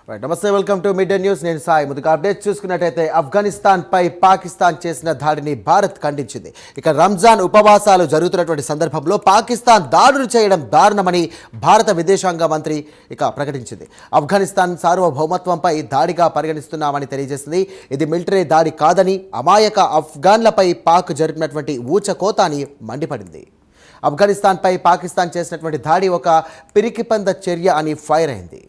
నమస్తే, welcome to mid day news. నేను సాయి. ముందుగా అప్డేట్ చూసుకున్నట్టయితే ఆఫ్ఘనిస్తాన్ పై పాకిస్తాన్ చేసిన దాడిని భారత్ ఖండించింది. ఇక రంజాన్ ఉపవాసాలు జరుగుతున్నటువంటి సందర్భంలో పాకిస్తాన్ దాడులు చేయడం దారుణమని భారత విదేశాంగ మంత్రి ప్రకటించింది. ఆఫ్ఘనిస్తాన్ సార్వభౌమత్వంపై దాడిగా పరిగణిస్తున్నామని తెలియజేసింది. ఇది మిలిటరీ దాడి కాదని, అమాయక ఆఫ్ఘన్లపై పాక్ జరిపినటువంటి ఊచకోత అని మండిపడింది. ఆఫ్ఘనిస్తాన్పై పాకిస్తాన్ చేసినటువంటి దాడి ఒక పిరికిపంద చర్య అని ఫైర్ అయింది.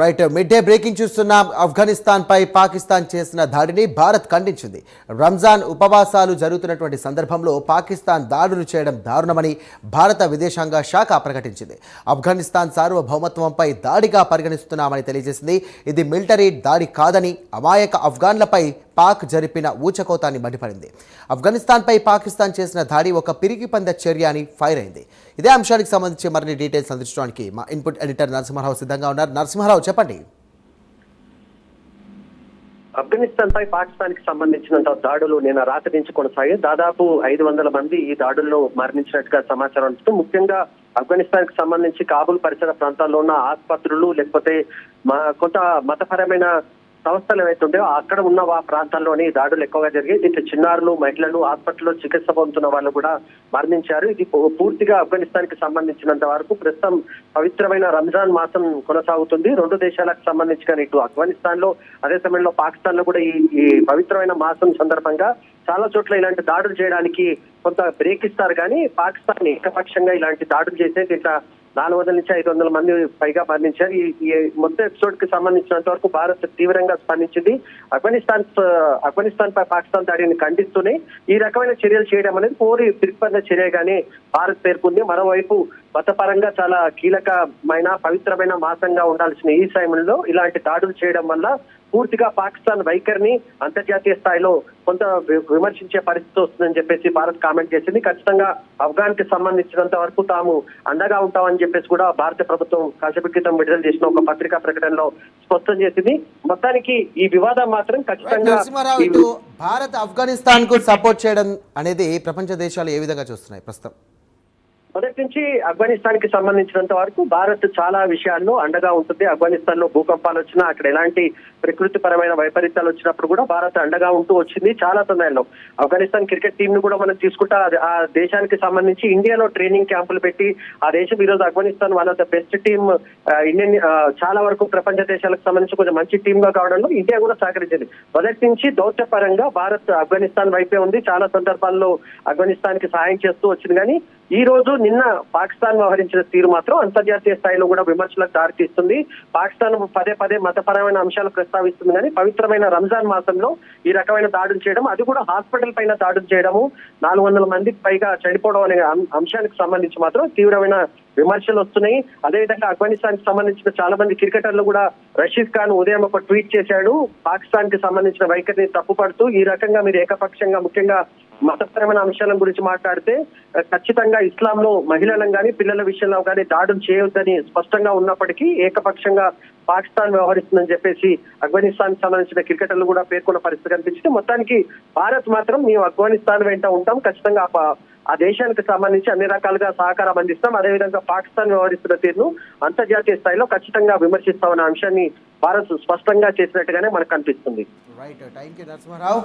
రైట్, మిడ్ డే బ్రేకింగ్ చూస్తున్నాం. ఆఫ్ఘనిస్తాన్పై పాకిస్తాన్ చేసిన దాడిని భారత్ ఖండించింది. రంజాన్ ఉపవాసాలు జరుగుతున్నటువంటి సందర్భంలో పాకిస్తాన్ దాడులు చేయడం దారుణమని భారత విదేశాంగ శాఖ ప్రకటించింది. ఆఫ్ఘనిస్తాన్ సార్వభౌమత్వంపై దాడిగా పరిగణిస్తున్నామని తెలియజేసింది. ఇది మిలిటరీ దాడి కాదని, అమాయక ఆఫ్ఘన్లపై పాక్ జరిపిన ఊచకోతాన్ని మండిపడింది. ఆఫ్ఘనిస్తాన్పై పాకిస్తాన్ చేసిన దాడి ఒక పిరికిపంద చర్య అని ఫైర్ అయింది. ఇదే అంశానికి సంబంధించి మరిన్ని డీటెయిల్స్ అందించడానికి మా ఇన్పుట్ ఎడిటర్ నరసింహారావు సిద్ధంగా ఉన్నారు. నరసింహారావు, చెప్పండి. ఆఫ్ఘనిస్తాన్ పై పాకిస్తాన్ కి సంబంధించినంత దాడులు నిన్న రాత్రి నుంచి కొనసాగి దాదాపు 500 మంది ఈ దాడుల్లో మరణించినట్టుగా సమాచారం ఉంటుంది. ముఖ్యంగా ఆఫ్ఘనిస్తాన్ కి సంబంధించి కాబూల్ పరిసర ప్రాంతాల్లో ఉన్న ఆసుపత్రులు, లేకపోతే కొంత మతపరమైన సంస్థలు ఏవైతే ఉంటాయో అక్కడ ఉన్న ఆ ప్రాంతాల్లోని దాడులు ఎక్కువగా జరిగాయి. దీంట్లో చిన్నారులు, మహిళలు, హాస్పిటల్లో చికిత్స పొందుతున్న వాళ్ళు కూడా మరణించారు. ఇది పూర్తిగా ఆఫ్ఘనిస్తాన్ కి సంబంధించినంత వరకు ప్రస్తుతం పవిత్రమైన రంజాన్ మాసం కొనసాగుతుంది. రెండు దేశాలకు సంబంధించి కానీ ఇటు ఆఫ్ఘనిస్తాన్ లో, అదే సమయంలో పాకిస్తాన్ లో కూడా ఈ పవిత్రమైన మాసం సందర్భంగా చాలా చోట్ల ఇలాంటి దాడులు చేయడానికి కొంత బ్రేక్ ఇస్తారు, కానీ పాకిస్తాన్ ఏకపక్షంగా ఇలాంటి దాడులు చేసే ఇట్లా 400 నుంచి 500 మంది పైగా మరణించారు. ఈ మొత్తం ఎపిసోడ్ కి సంబంధించినంత వరకు భారత్ తీవ్రంగా స్పందించింది. ఆఫ్ఘనిస్తాన్ పై పాకిస్తాన్ దాడిని ఖండిస్తూనే ఈ రకమైన చర్యలు చేయడం అనేది పిరికిపంద చర్యగానే భారత్ పేర్కొంది. మరోవైపు మతపరంగా చాలా కీలకమైన పవిత్రమైన మాసంగా ఉండాల్సిన ఈ సమయంలో ఇలాంటి దాడులు చేయడం వల్ల పూర్తిగా పాకిస్తాన్ వైఖరిని అంతర్జాతీయ స్థాయిలో కొంత విమర్శించే పరిస్థితి వస్తుందని చెప్పేసి భారత్ కామెంట్ చేసింది. ఖచ్చితంగా ఆఫ్ఘాన్ కి సంబంధించినంత వరకు తాము అండగా ఉంటామని చెప్పేసి కూడా భారత ప్రభుత్వం కాసేపు క్రితం విడుదల చేసిన ఒక పత్రికా ప్రకటనలో స్పష్టం చేసింది. మొత్తానికి ఈ వివాదం మాత్రం ఖచ్చితంగా భారత్ ఆఫ్ఘనిస్తాన్ కు సపోర్ట్ చేయడం అనేది ప్రపంచ దేశాలు ఏ విధంగా చూస్తున్నాయి ప్రస్తుతం? మొదటి నుంచి ఆఫ్ఘనిస్తాన్ కి సంబంధించినంత వరకు భారత్ చాలా విషయాల్లో అండగా ఉంటుంది. ఆఫ్ఘనిస్తాన్ లో భూకంపాలు వచ్చినా, అక్కడ ఎలాంటి ప్రకృతి పరమైన వైపరీత్యాలు వచ్చినప్పుడు కూడా భారత్ అండగా ఉంటూ వచ్చింది. చాలా సమయాల్లో ఆఫ్ఘనిస్తాన్ క్రికెట్ టీం ను కూడా మనం తీసుకుంటా ఆ దేశానికి సంబంధించి ఇండియాలో ట్రైనింగ్ క్యాంపులు పెట్టి ఆ దేశం ఈ రోజు Afghanistan one of the best team Indian చాలా వరకు ప్రపంచ దేశాలకు సంబంధించి కొంచెం మంచి టీమ్ గా కావడంలో ఇండియా కూడా సహకరించింది. మొదటి నుంచి దౌత్యపరంగా భారత్ ఆఫ్ఘనిస్తాన్ వైపే ఉంది. చాలా సందర్భాల్లో ఆఫ్ఘనిస్తాన్ కి సహాయం చేస్తూ వచ్చింది. కానీ ఈ రోజు నిన్న పాకిస్తాన్ వ్యవహరించిన తీరు మాత్రం అంతర్జాతీయ స్థాయిలో కూడా విమర్శలకు దారితీస్తుంది. పాకిస్తాన్ పదే పదే మతపరమైన అంశాలు ప్రస్తావిస్తుంది, కానీ పవిత్రమైన రంజాన్ మాసంలో ఈ రకమైన దాడులు చేయడం, అది కూడా హాస్పిటల్ పైన దాడులు చేయడము, 400 మందికి పైగా చనిపోవడం అనే అంశానికి సంబంధించి మాత్రం తీవ్రమైన విమర్శలు వస్తున్నాయి. అదేవిధంగా ఆఫ్ఘనిస్తాన్ కి సంబంధించిన చాలా మంది క్రికెటర్లు కూడా రషీద్ ఖాన్ ఉదయం ఒక ట్వీట్ చేశాడు, పాకిస్తాన్ కి సంబంధించిన వైఖరిని తప్పుపడుతూ ఈ రకంగా మీరు ఏకపక్షంగా ముఖ్యంగా మతపరమైన అంశాల గురించి మాట్లాడితే ఖచ్చితంగా ఇస్లాంలో మహిళలను కానీ పిల్లల విషయంలో కానీ దాడులు చేయొద్దని స్పష్టంగా ఉన్నప్పటికీ ఏకపక్షంగా పాకిస్తాన్ వ్యవహరిస్తుందని చెప్పేసి ఆఫ్ఘనిస్తాన్ సంబంధించిన క్రికెటర్లు కూడా పేర్కొన్న పరిస్థితి కనిపించింది. మొత్తానికి భారత్ మాత్రం మేము ఆఫ్ఘనిస్తాన్ వెంట ఉంటాం, ఖచ్చితంగా ఆ దేశానికి సంబంధించి అన్ని రకాలుగా సహకారం అందిస్తాం, అదేవిధంగా పాకిస్తాన్ వ్యవహరిస్తున్న తీరును అంతర్జాతీయ స్థాయిలో ఖచ్చితంగా విమర్శిస్తామన్న అంశాన్ని భారత్ స్పష్టంగా చేసినట్టుగానే మనకు కనిపిస్తుంది. Right, thank you Narasimha Rao.